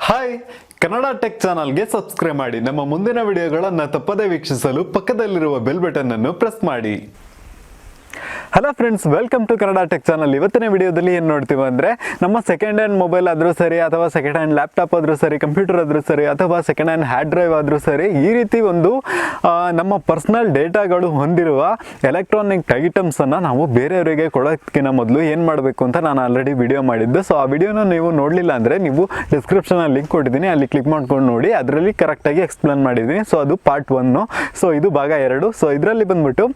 Hi, Kannada tech ಚಾನಲ್ಗೆ subscribe ಮಾಡಿ. ನಮ್ಮ ಮುಂದಿನ ವಿಡಿಯೋಗಳನ್ನು ತಪ್ಪದೇ ವೀಕ್ಷಿಸಲು ಪಕ್ಕದಲ್ಲಿರುವ ಬೆಲ್ ಬಟನ್ ಅನ್ನು ಪ್ರೆಸ್ ಮಾಡಿ. Hello friends, welcome to Kannada tech channel. ಇವತ್ತಿನ ವಿಡಿಯೋದಲ್ಲಿ ಏನು ನೋಡ್ತೀವಿ ಅಂದರೆ, ನಮ್ಮ ಸೆಕೆಂಡ್ ಹ್ಯಾಂಡ್ ಮೊಬೈಲ್ ಆದರೂ ಸರಿ, ಅಥವಾ ಸೆಕೆಂಡ್ ಹ್ಯಾಂಡ್ ಲ್ಯಾಪ್ಟಾಪ್ ಆದರೂ ಸರಿ, ಕಂಪ್ಯೂಟರ್ ಆದರೂ ಸರಿ, ಅಥವಾ ಸೆಕೆಂಡ್ ಹ್ಯಾಂಡ್ ಹ್ಯಾಡ್ ಡ್ರೈವ್ ಆದರೂ ಸರಿ, ಈ ರೀತಿ ಒಂದು ನಮ್ಮ ಪರ್ಸ್ನಲ್ ಡೇಟಾಗಳು ಹೊಂದಿರುವ ಎಲೆಕ್ಟ್ರಾನಿಕ್ ಐಟಮ್ಸನ್ನು ನಾವು ಬೇರೆಯವರಿಗೆ ಕೊಡೋದಕ್ಕಿಂತ ಮೊದಲು ಏನು ಮಾಡಬೇಕು ಅಂತ ನಾನು ಆಲ್ರೆಡಿ ವಿಡಿಯೋ ಮಾಡಿದ್ದೆ. ಸೊ ಆ ವಿಡಿಯೋನ ನೀವು ನೋಡಲಿಲ್ಲ ಅಂದರೆ ನೀವು ಡಿಸ್ಕ್ರಿಪ್ಷನಲ್ಲಿ ಲಿಂಕ್ ಕೊಟ್ಟಿದ್ದೀನಿ, ಅಲ್ಲಿ ಕ್ಲಿಕ್ ಮಾಡ್ಕೊಂಡು ನೋಡಿ. ಅದರಲ್ಲಿ ಕರೆಕ್ಟಾಗಿ ಎಕ್ಸ್ಪ್ಲೇನ್ ಮಾಡಿದ್ದೀನಿ. ಸೊ ಅದು ಪಾರ್ಟ್ 1. ಸೊ ಇದು ಭಾಗ 2. ಸೊ ಇದರಲ್ಲಿ ಬಂದ್ಬಿಟ್ಟು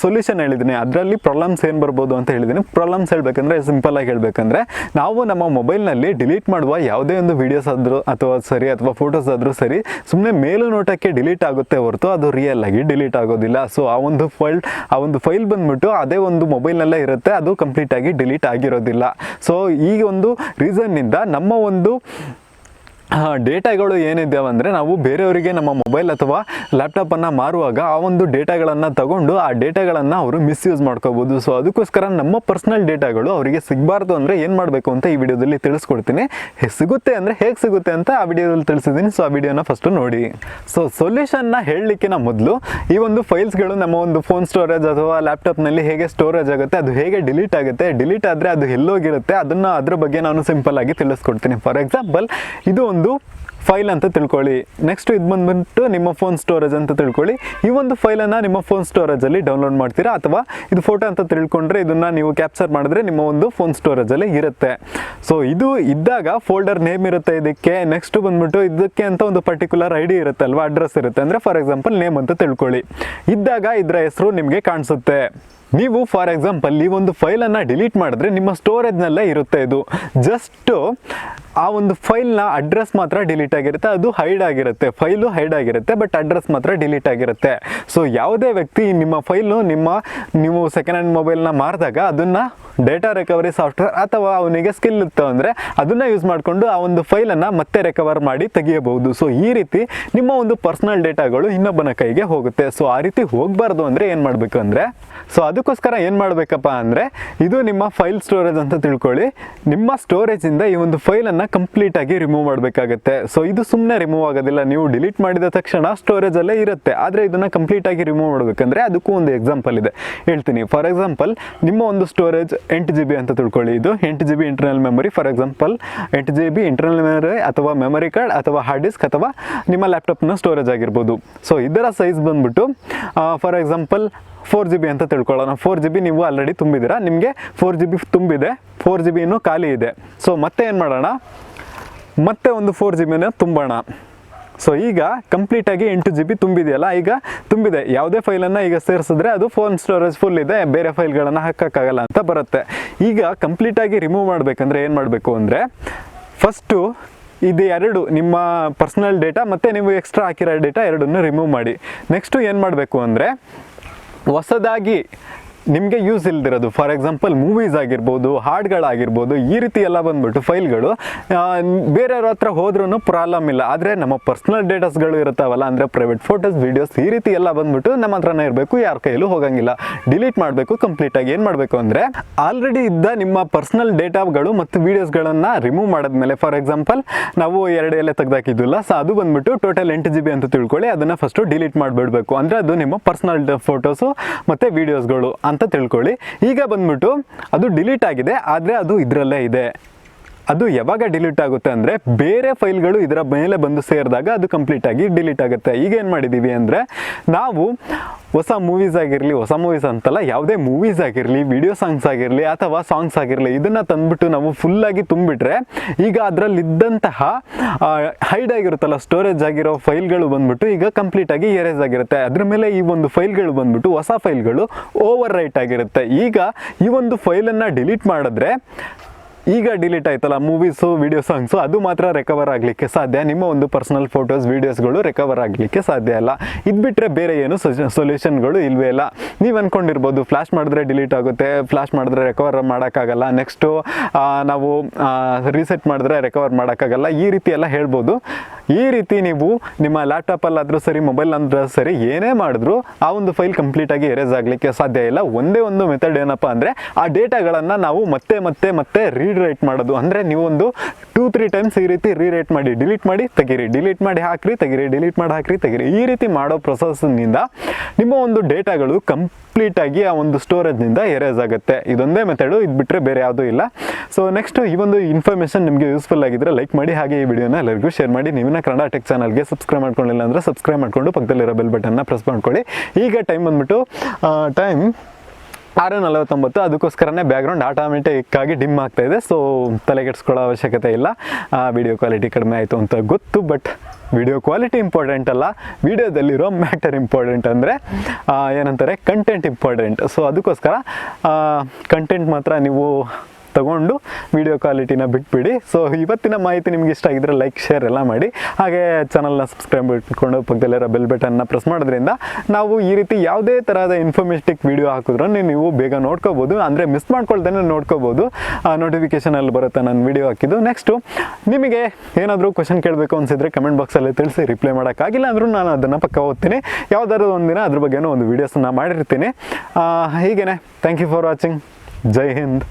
ಸೊಲ್ಯೂಷನ್ ಹೇಳಿದ್ದೀನಿ. ಅದರಲ್ಲಿ ಪ್ರಾಬ್ಲಮ್ಸ್ ಏನು ಬರ್ಬೋದು ಅಂತ ಹೇಳಿದ್ದೀನಿ. ಪ್ರಾಬ್ಲಮ್ಸ್ ಹೇಳಬೇಕಂದ್ರೆ ಸಿಂಪಲ್ ಆಗಿ ಹೇಳಬೇಕಂದ್ರೆ, ನಾವು ನಮ್ಮ ಮೊಬೈಲ್ನಲ್ಲಿ ಡಿಲೀಟ್ ಮಾಡುವ ಯಾವುದೇ ಒಂದು ವೀಡಿಯೋಸ್ ಆದರೂ ಅಥವಾ ಸರಿ, ಅಥವಾ ಫೋಟೋಸ್ ಆದರೂ ಸರಿ, ಸುಮ್ಮನೆ ಮೇಲು ನೋಟಕ್ಕೆ ಡಿಲೀಟ್ ಆಗುತ್ತೆ ಹೊರತು ಅದು ರಿಯಲ್ ಆಗಿ ಡಿಲೀಟ್ ಆಗೋದಿಲ್ಲ. ಸೊ ಆ ಒಂದು ಫೈಲ್ ಬಂದ್ಬಿಟ್ಟು ಅದೇ ಒಂದು ಮೊಬೈಲ್ನಲ್ಲೇ ಇರುತ್ತೆ, ಅದು ಕಂಪ್ಲೀಟ್ ಆಗಿ ಡಿಲೀಟ್ ಆಗಿರೋದಿಲ್ಲ. ಸೊ ಈ ಒಂದು ರೀಸನ್ನಿಂದ ನಮ್ಮ ಒಂದು ಡೇಟಾಗಳು ಏನಿದ್ದಾವೆ ಅಂದರೆ, ನಾವು ಬೇರೆಯವರಿಗೆ ನಮ್ಮ ಮೊಬೈಲ್ ಅಥವಾ ಲ್ಯಾಪ್ಟಾಪನ್ನು ಮಾರುವಾಗ ಆ ಒಂದು ಡೇಟಾಗಳನ್ನು ತಗೊಂಡು ಆ ಡೇಟಾಗಳನ್ನು ಅವರು ಮಿಸ್ಯೂಸ್ ಮಾಡ್ಕೋಬೋದು. ಸೊ ಅದಕ್ಕೋಸ್ಕರ ನಮ್ಮ ಪರ್ಸ್ನಲ್ ಡೇಟಾಗಳು ಅವರಿಗೆ ಸಿಗಬಾರ್ದು ಅಂದರೆ ಏನು ಮಾಡಬೇಕು ಅಂತ ಈ ವಿಡಿಯೋದಲ್ಲಿ ತಿಳಿಸ್ಕೊಡ್ತೀನಿ. ಸಿಗುತ್ತೆ ಅಂದರೆ ಹೇಗೆ ಸಿಗುತ್ತೆ ಅಂತ ಆ ವಿಡಿಯೋದಲ್ಲಿ ತಿಳಿಸಿದ್ದೀನಿ. ಸೊ ಆ ವಿಡಿಯೋನ ಫಸ್ಟು ನೋಡಿ. ಸೊ ಸೊಲ್ಯೂಷನ್ನ ಹೇಳಲಿಕ್ಕಿನ ಮೊದಲು ಈ ಒಂದು ಫೈಲ್ಸ್ಗಳು ನಮ್ಮ ಒಂದು ಫೋನ್ ಸ್ಟೋರೇಜ್ ಅಥವಾ ಲ್ಯಾಪ್ಟಾಪ್ನಲ್ಲಿ ಹೇಗೆ ಸ್ಟೋರೇಜ್ ಆಗುತ್ತೆ, ಅದು ಹೇಗೆ ಡಿಲೀಟ್ ಆಗುತ್ತೆ, ಡಿಲೀಟ್ ಆದರೆ ಅದು ಎಲ್ಲೋಗಿರುತ್ತೆ, ಅದ್ರ ಬಗ್ಗೆ ನಾನು ಸಿಂಪಲ್ ಆಗಿ ತಿಳಿಸ್ಕೊಡ್ತೀನಿ. ಫಾರ್ ಎಕ್ಸಾಂಪಲ್, ಇದು ಒಂದು ಫೈಲ್ ಅಂತ ತಿಳ್ಕೊಳ್ಳಿ. ನೆಕ್ಸ್ಟ್ ಇದು ಬಂದ್ಬಿಟ್ಟು ನಿಮ್ಮ ಫೋನ್ ಸ್ಟೋರೇಜ್ ಅಂತ ತಿಳ್ಕೊಳ್ಳಿ. ಈ ಒಂದು ಫೈಲನ್ನು ನಿಮ್ಮ ಫೋನ್ ಸ್ಟೋರೇಜಲ್ಲಿ ಡೌನ್ಲೋಡ್ ಮಾಡ್ತೀರಾ, ಅಥವಾ ಇದು ಫೋಟೋ ಅಂತ ತಿಳ್ಕೊಂಡ್ರೆ ಇದನ್ನು ನೀವು ಕ್ಯಾಪ್ಚರ್ ಮಾಡಿದ್ರೆ ನಿಮ್ಮ ಒಂದು ಫೋನ್ ಸ್ಟೋರೇಜಲ್ಲಿ ಇರುತ್ತೆ. ಸೊ ಇದು ಇದ್ದಾಗ ಫೋಲ್ಡರ್ ನೇಮ್ ಇರುತ್ತೆ ಇದಕ್ಕೆ. ನೆಕ್ಸ್ಟ್ ಬಂದ್ಬಿಟ್ಟು ಇದಕ್ಕೆ ಅಂತ ಒಂದು ಪರ್ಟಿಕ್ಯುಲರ್ ID ಇರುತ್ತೆ ಅಲ್ವಾ, ಅಡ್ರೆಸ್ ಇರುತ್ತೆ. ಅಂದರೆ ಫಾರ್ ಎಕ್ಸಾಂಪಲ್ ನೇಮ್ ಅಂತ ತಿಳ್ಕೊಳ್ಳಿ. ಇದ್ದಾಗ ಇದರ ಹೆಸರು ನಿಮಗೆ ಕಾಣಿಸುತ್ತೆ. ನೀವು ಫಾರ್ ಎಕ್ಸಾಂಪಲ್ ಈ ಒಂದು ಫೈಲನ್ನು ಡಿಲೀಟ್ ಮಾಡಿದ್ರೆ ನಿಮ್ಮ ಸ್ಟೋರೇಜ್ನಲ್ಲೇ ಇರುತ್ತೆ. ಇದು ಜಸ್ಟು ಆ ಒಂದು ಫೈಲ್ನ ಅಡ್ರೆಸ್ ಮಾತ್ರ ಡಿಲೀಟ್ ಆಗಿರುತ್ತೆ, ಅದು ಹೈಡ್ ಆಗಿರುತ್ತೆ. ಫೈಲು ಹೈಡ್ ಆಗಿರುತ್ತೆ, ಬಟ್ ಅಡ್ರೆಸ್ ಮಾತ್ರ ಡಿಲೀಟ್ ಆಗಿರುತ್ತೆ. ಸೊ ಯಾವುದೇ ವ್ಯಕ್ತಿ ನಿಮ್ಮ ಫೈಲು ನೀವು ಸೆಕೆಂಡ್ ಹ್ಯಾಂಡ್ ಮೊಬೈಲ್ನ ಮಾರಿದಾಗ ಅದನ್ನು ಡೇಟಾ ರಿಕವರಿ ಸಾಫ್ಟ್ವೇರ್ ಅಥವಾ ಅವನಿಗೆ ಸ್ಕಿಲ್ ಇತ್ತು ಅಂದರೆ ಅದನ್ನು ಯೂಸ್ ಮಾಡಿಕೊಂಡು ಆ ಒಂದು ಫೈಲನ್ನು ಮತ್ತೆ ರಿಕವರ್ ಮಾಡಿ ತೆಗಿಯಬಹುದು. ಸೊ ಈ ರೀತಿ ನಿಮ್ಮ ಒಂದು ಪರ್ಸ್ನಲ್ ಡೇಟಾಗಳು ಇನ್ನೊಬ್ಬನ ಕೈಗೆ ಹೋಗುತ್ತೆ. ಸೊ ಆ ರೀತಿ ಹೋಗಬಾರ್ದು ಅಂದರೆ ಏನು ಮಾಡಬೇಕು ಅಂದರೆ, ಸೊ ಅದಕ್ಕೋಸ್ಕರ ಏನು ಮಾಡಬೇಕಪ್ಪ ಅಂದರೆ, ಇದು ನಿಮ್ಮ ಫೈಲ್ ಸ್ಟೋರೇಜ್ ಅಂತ ತಿಳ್ಕೊಳ್ಳಿ. ನಿಮ್ಮ ಸ್ಟೋರೇಜಿಂದ ಈ ಒಂದು ಫೈಲನ್ನು ಕಂಪ್ಲೀಟಾಗಿ ರಿಮೂವ್ ಮಾಡಬೇಕಾಗುತ್ತೆ. ಸೊ ಇದು ಸುಮ್ಮನೆ ರಿಮೂವ್ ಆಗೋದಿಲ್ಲ, ನೀವು ಡಿಲೀಟ್ ಮಾಡಿದ ತಕ್ಷಣ ಸ್ಟೋರೇಜಲ್ಲೇ ಇರುತ್ತೆ. ಆದರೆ ಇದನ್ನು ಕಂಪ್ಲೀಟಾಗಿ ರಿಮೂವ್ ಮಾಡಬೇಕಂದ್ರೆ ಅದಕ್ಕೂ ಒಂದು ಎಕ್ಸಾಂಪಲ್ ಇದೆ, ಹೇಳ್ತೀನಿ. ಫಾರ್ ಎಕ್ಸಾಂಪಲ್, ನಿಮ್ಮ ಒಂದು ಸ್ಟೋರೇಜ್ 8 GB ಅಂತ ತಿಳ್ಕೊಳ್ಳಿ. ಇದು 8 GB internal memory. For example 8 GB internal memory ಅಥವಾ ಮೆಮೊರಿ ಕಾರ್ಡ್ ಅಥವಾ ಹಾರ್ಡ್ ಡಿಸ್ಕ್ ಅಥವಾ ನಿಮ್ಮ ಲ್ಯಾಪ್ಟಾಪ್ನ ಸ್ಟೋರೇಜ್ ಆಗಿರ್ಬೋದು. ಸೊ ಇದರ ಸೈಜ್ ಬಂದ್ಬಿಟ್ಟು ಫಾರ್ ಎಕ್ಸಾಂಪಲ್ 4 GB ಅಂತ ತಿಳ್ಕೊಳ್ಳೋಣ. 4 GB ನೀವು ಆಲ್ರೆಡಿ ತುಂಬಿದ್ದೀರಾ, ನಿಮಗೆ 4 GB ತುಂಬಿದೆ, 4 GB ಇನ್ನೂ ಖಾಲಿ ಇದೆ. ಸೊ ಮತ್ತೆ ಏನು ಮಾಡೋಣ, ಮತ್ತೆ ಒಂದು 4 GB ತುಂಬೋಣ. ಸೊ ಈಗ ಕಂಪ್ಲೀಟಾಗಿ 8 GB ತುಂಬಿದೆಯಲ್ಲ, ಈಗ ತುಂಬಿದೆ. ಯಾವುದೇ ಫೈಲನ್ನು ಈಗ ಸೇರಿಸಿದ್ರೆ ಅದು ಫೋನ್ ಸ್ಟೋರೇಜ್ ಫುಲ್ ಇದೆ, ಬೇರೆ ಫೈಲ್ಗಳನ್ನು ಹಾಕೋಕ್ಕಾಗಲ್ಲ ಅಂತ ಬರುತ್ತೆ. ಈಗ ಕಂಪ್ಲೀಟಾಗಿ ರಿಮೂವ್ ಮಾಡಬೇಕಂದ್ರೆ ಏನು ಮಾಡಬೇಕು ಅಂದರೆ, ಫಸ್ಟು ಇದು 2 ನಿಮ್ಮ ಪರ್ಸ್ನಲ್ ಡೇಟಾ ಮತ್ತು ನೀವು ಎಕ್ಸ್ಟ್ರಾ ಹಾಕಿರೋ ಡೇಟಾ ಎರಡನ್ನೂ ರಿಮೂವ್ ಮಾಡಿ. ನೆಕ್ಸ್ಟು ಏನು ಮಾಡಬೇಕು ಅಂದರೆ, ಹೊಸದಾಗಿ ನಿಮಗೆ ಯೂಸ್ ಇಲ್ದಿರೋದು, ಫಾರ್ ಎಕ್ಸಾಂಪಲ್ ಮೂವೀಸ್ ಆಗಿರ್ಬೋದು, ಹಾಡುಗಳಾಗಿರ್ಬೋದು, ಈ ರೀತಿ ಎಲ್ಲ ಬಂದ್ಬಿಟ್ಟು ಫೈಲ್ಗಳು ಬೇರೆಯವ್ರ ಹತ್ರ ಹೋದ್ರೂ ಪ್ರಾಬ್ಲಮ್ ಇಲ್ಲ. ಆದರೆ ನಮ್ಮ ಪರ್ಸ್ನಲ್ ಡೇಟಾಸ್ಗಳು ಇರ್ತಾವಲ್ಲ, ಅಂದರೆ ಪ್ರೈವೇಟ್ ಫೋಟೋಸ್, ವೀಡಿಯೋಸ್, ಈ ರೀತಿ ಎಲ್ಲ ಬಂದ್ಬಿಟ್ಟು ನಮ್ಮ ಹತ್ರನೇ ಇರಬೇಕು, ಯಾರ ಕೈಯಲ್ಲೂ ಹೋಗಂಗಿಲ್ಲ. ಡಿಲೀಟ್ ಮಾಡಬೇಕು ಕಂಪ್ಲೀಟಾಗಿ. ಏನು ಮಾಡಬೇಕು ಅಂದರೆ, ಆಲ್ರೆಡಿ ಇದ್ದ ನಿಮ್ಮ ಪರ್ಸ್ನಲ್ ಡೇಟಾಗಳು ಮತ್ತು ವೀಡಿಯೋಸ್ಗಳನ್ನು ರಿಮೂವ್ ಮಾಡಿದ್ಮೇಲೆ, ಫಾರ್ ಎಕ್ಸಾಂಪಲ್ ನಾವು 2 ಎಲೆ ತೆಗೆದಾಕಿದ್ದಿಲ್ಲ, ಸೊ ಅದು ಬಂದ್ಬಿಟ್ಟು ಟೋಟಲ್ 8 GB ಅಂತ ತಿಳ್ಕೊಳ್ಳಿ. ಅದನ್ನು ಫಸ್ಟು ಡಿಲೀಟ್ ಮಾಡಿಬಿಡಬೇಕು. ಅಂದರೆ ಅದು ನಿಮ್ಮ ಪರ್ಸ್ನಲ್ ಫೋಟೋಸು ಮತ್ತು ವೀಡಿಯೋಸ್ಗಳು ಅಂತ ತಿಳ್ಕೊಳ್ಳಿ. ಈಗ ಬಂದ್ಬಿಟ್ಟು ಅದು ಡಿಲೀಟ್ ಆಗಿದೆ, ಆದರೆ ಅದು ಇದರಲ್ಲೇ ಇದೆ. ಅದು ಯಾವಾಗ ಡಿಲೀಟ್ ಆಗುತ್ತೆ ಅಂದರೆ, ಬೇರೆ ಫೈಲ್ಗಳು ಇದರ ಮೇಲೆ ಬಂದು ಸೇರಿದಾಗ ಅದು ಕಂಪ್ಲೀಟಾಗಿ ಡಿಲೀಟ್ ಆಗುತ್ತೆ. ಈಗ ಏನು ಮಾಡಿದ್ದೀವಿ ಅಂದರೆ, ನಾವು ಹೊಸ ಮೂವೀಸ್ ಆಗಿರಲಿ, ಹೊಸ ಮೂವೀಸ್ ಅಂತಲ್ಲ, ಯಾವುದೇ ಮೂವೀಸ್ ಆಗಿರಲಿ, ವಿಡಿಯೋ ಸಾಂಗ್ಸ್ ಆಗಿರಲಿ ಅಥವಾ ಸಾಂಗ್ಸ್ ಆಗಿರಲಿ, ಇದನ್ನು ತಂದುಬಿಟ್ಟು ನಾವು ಫುಲ್ಲಾಗಿ ತುಂಬಿಟ್ರೆ ಈಗ ಅದರಲ್ಲಿದ್ದಂತಹ ಹೈಡ್ ಆಗಿರುತ್ತಲ್ಲ, ಸ್ಟೋರೇಜ್ ಆಗಿರೋ ಫೈಲ್ಗಳು ಬಂದ್ಬಿಟ್ಟು ಈಗ ಕಂಪ್ಲೀಟಾಗಿ ಎರೇಸ್ ಆಗಿರುತ್ತೆ. ಅದ್ರ ಮೇಲೆ ಈ ಒಂದು ಫೈಲ್ಗಳು ಬಂದ್ಬಿಟ್ಟು ಹೊಸ ಫೈಲ್ಗಳು ಓವರ್ ರೈಟ್ ಆಗಿರುತ್ತೆ. ಈಗ ಈ ಒಂದು ಫೈಲನ್ನು ಡಿಲೀಟ್ ಮಾಡಿದ್ರೆ, ಈಗ ಡಿಲೀಟ್ ಆಯ್ತಲ್ಲ ಮೂವೀಸು, ವಿಡಿಯೋ ಸಾಂಗ್ಸು, ಅದು ಮಾತ್ರ ರಿಕವರ್ ಆಗಲಿಕ್ಕೆ ಸಾಧ್ಯ. ನಿಮ್ಮ ಒಂದು ಪರ್ಸನಲ್ ಫೋಟೋಸ್, ವೀಡಿಯೋಸ್ಗಳು ರಿಕವರ್ ಆಗಲಿಕ್ಕೆ ಸಾಧ್ಯ ಇಲ್ಲ. ಇದು ಬಿಟ್ಟರೆ ಬೇರೆ ಏನು ಸೊಲ್ಯೂಷನ್ಗಳು ಇಲ್ವೇ ಇಲ್ಲ. ನೀವು ಅಂದ್ಕೊಂಡಿರ್ಬೋದು ಫ್ಲ್ಯಾಶ್ ಮಾಡಿದ್ರೆ ಡಿಲೀಟ್ ಆಗುತ್ತೆ, ಫ್ಲ್ಯಾಶ್ ಮಾಡಿದ್ರೆ ರಿಕವರ್ ಮಾಡೋಕ್ಕಾಗಲ್ಲ, ನೆಕ್ಸ್ಟು ನಾವು ರೀಸೆಟ್ ಮಾಡಿದ್ರೆ ರಿಕವರ್ ಮಾಡೋಕ್ಕಾಗಲ್ಲ, ಈ ರೀತಿ ಎಲ್ಲ ಹೇಳ್ಬೋದು. ಈ ರೀತಿ ನೀವು ನಿಮ್ಮ ಲ್ಯಾಪ್ಟಾಪಲ್ಲಾದರೂ ಸರಿ, ಮೊಬೈಲ್ ಅಂದ್ರೂ ಸರಿ, ಏನೇ ಮಾಡಿದ್ರು ಆ ಒಂದು ಫೈಲ್ ಕಂಪ್ಲೀಟಾಗಿ ಎರೇಸ್ ಆಗಲಿಕ್ಕೆ ಸಾಧ್ಯ ಇಲ್ಲ. ಒಂದೇ ಒಂದು ಮೆಥಡ್ ಏನಪ್ಪ ಅಂದರೆ ಆ ಡೇಟಾಗಳನ್ನು ನಾವು ಮತ್ತೆ ರೀರೈಟ್ ಮಾಡೋದು. ಅಂದರೆ ನೀವು ಒಂದು 2-3 ಟೈಮ್ಸ್ ಈ ರೀತಿ ರೀರೈಟ್ ಮಾಡಿ, ಡಿಲೀಟ್ ಮಾಡಿ ತೆಗೀರಿ, ಡಿಲೀಟ್ ಮಾಡಿ ಹಾಕ್ರಿ ತೆಗೀರಿ, ಡಿಲೀಟ್ ಮಾಡಿ ಹಾಕ್ರಿ ತೆಗೀರಿ. ಈ ರೀತಿ ಮಾಡೋ ಪ್ರೊಸೆಸ್ನಿಂದ ನಿಮ್ಮ ಒಂದು ಡೇಟಾಗಳು ಕಂಪ್ಲೀಟಾಗಿ ಆ ಒಂದು ಸ್ಟೋರೇಜ್ನಿಂದ ಎರೇಸ್ ಆಗುತ್ತೆ. ಇದೊಂದೇ ಮೆಥಡು, ಇದು ಬಿಟ್ಟರೆ ಬೇರೆ ಯಾವುದೂ ಇಲ್ಲ. ಸೊ ನೆಕ್ಸ್ಟ್ ಈ ಒಂದು ಇನ್ಫಾರ್ಮೇಷನ್ ನಿಮಗೆ ಯೂಸ್ಫುಲ್ ಆಗಿದ್ರೆ ಲೈಕ್ ಮಾಡಿ, ಹಾಗೆ ಈ ವಿಡಿಯೋನ ಎಲ್ಲರಿಗೂ ಶೇರ್ ಮಾಡಿ. ನೀವಿನ ಕನ್ನಡ ಟೆಕ್ ಚಾನಲ್ಗೆ ಸಬ್ಸ್ಕ್ರೈಬ್ ಮಾಡ್ಕೊಂಡಿಲ್ಲ ಅಂದರೆ ಸಬ್ಸ್ಕ್ರೈಬ್ ಮಾಡಿಕೊಂಡು ಪಕ್ಕದಲ್ಲಿರೋ ಬೆಲ್ ಬಟನ್ನ ಪ್ರೆಸ್ ಮಾಡ್ಕೊಳ್ಳಿ. ಈಗ ಟೈಮ್ ಬಂದ್ಬಿಟ್ಟು 6:49. ಅದಕ್ಕೋಸ್ಕರನೇ ಬ್ಯಾಕ್ಗ್ರೌಂಡ್ ಆಟೋಮೆಟಿಕ್ ಆಗಿ ಡಿಮ್ ಆಗ್ತಾ ಇದೆ. ಸೊ ತಲೆಗೆಡ್ಸ್ಕೊಳ್ಳೋ ಅವಶ್ಯಕತೆ ಇಲ್ಲ. ವಿಡಿಯೋ ಕ್ವಾಲಿಟಿ ಕಡಿಮೆ ಆಯಿತು ಅಂತ ಗೊತ್ತು, ಬಟ್ ವಿಡಿಯೋ ಕ್ವಾಲಿಟಿ ಇಂಪಾರ್ಟೆಂಟ್ ಅಲ್ಲ, ವಿಡಿಯೋದಲ್ಲಿರೋ ಮ್ಯಾಟರ್ ಇಂಪಾರ್ಟೆಂಟ್. ಅಂದರೆ ಏನಂತಾರೆ, ಕಂಟೆಂಟ್ ಇಂಪಾರ್ಟೆಂಟ್. ಸೊ ಅದಕ್ಕೋಸ್ಕರ ಕಂಟೆಂಟ್ ಮಾತ್ರ ನೀವು ತಗೊಂಡು ವಿಡಿಯೋ ಕ್ವಾಲಿಟಿನ ಬಿಟ್ಬಿಡಿ. ಸೊ ಇವತ್ತಿನ ಮಾಹಿತಿ ನಿಮ್ಗೆ ಇಷ್ಟ ಆಗಿದ್ರೆ ಲೈಕ್, ಶೇರ್ ಎಲ್ಲ ಮಾಡಿ. ಹಾಗೆ ಚಾನಲ್ನ ಸಬ್ಸ್ಕ್ರೈಬ್ ಇಟ್ಕೊಂಡು ಪಕ್ಕದಲ್ಲಿರೋ ಬೆಲ್ ಬಟನ್ನ ಪ್ರೆಸ್ ಮಾಡೋದ್ರಿಂದ ನಾವು ಈ ರೀತಿ ಯಾವುದೇ ಥರದ ಇನ್ಫಾರ್ಮೇಟಿವ್ ವಿಡಿಯೋ ಹಾಕಿದ್ರೂ ನೀವು ಬೇಗ ನೋಡ್ಕೋಬೋದು. ಅಂದರೆ ಮಿಸ್ ಮಾಡ್ಕೊಳ್ದೇನೆ ನೋಡ್ಕೋಬೋದು. ನೋಟಿಫಿಕೇಷನಲ್ಲಿ ಬರುತ್ತೆ ನಾನು ವಿಡಿಯೋ ಹಾಕಿದ್ದು. ನೆಕ್ಸ್ಟು ನಿಮಗೆ ಏನಾದರೂ ಕ್ವಶನ್ ಕೇಳಬೇಕು ಅನಿಸಿದ್ರೆ ಕಮೆಂಟ್ ಬಾಕ್ಸಲ್ಲಿ ತಿಳಿಸಿ. ರಿಪ್ಲೈ ಮಾಡೋಕ್ಕಾಗಿಲ್ಲ ಅಂದರೂ ನಾನು ಅದನ್ನು ಪಕ್ಕ ಓದ್ತೀನಿ. ಯಾವುದಾದ್ರು ಒಂದಿನ ಅದ್ರ ಬಗ್ಗೆನೂ ಒಂದು ವೀಡಿಯೋಸನ್ನು ಮಾಡಿರ್ತೀನಿ. ಹೀಗೇ ಥ್ಯಾಂಕ್ ಯು ಫಾರ್ ವಾಚಿಂಗ್. ಜೈ ಹಿಂದ್.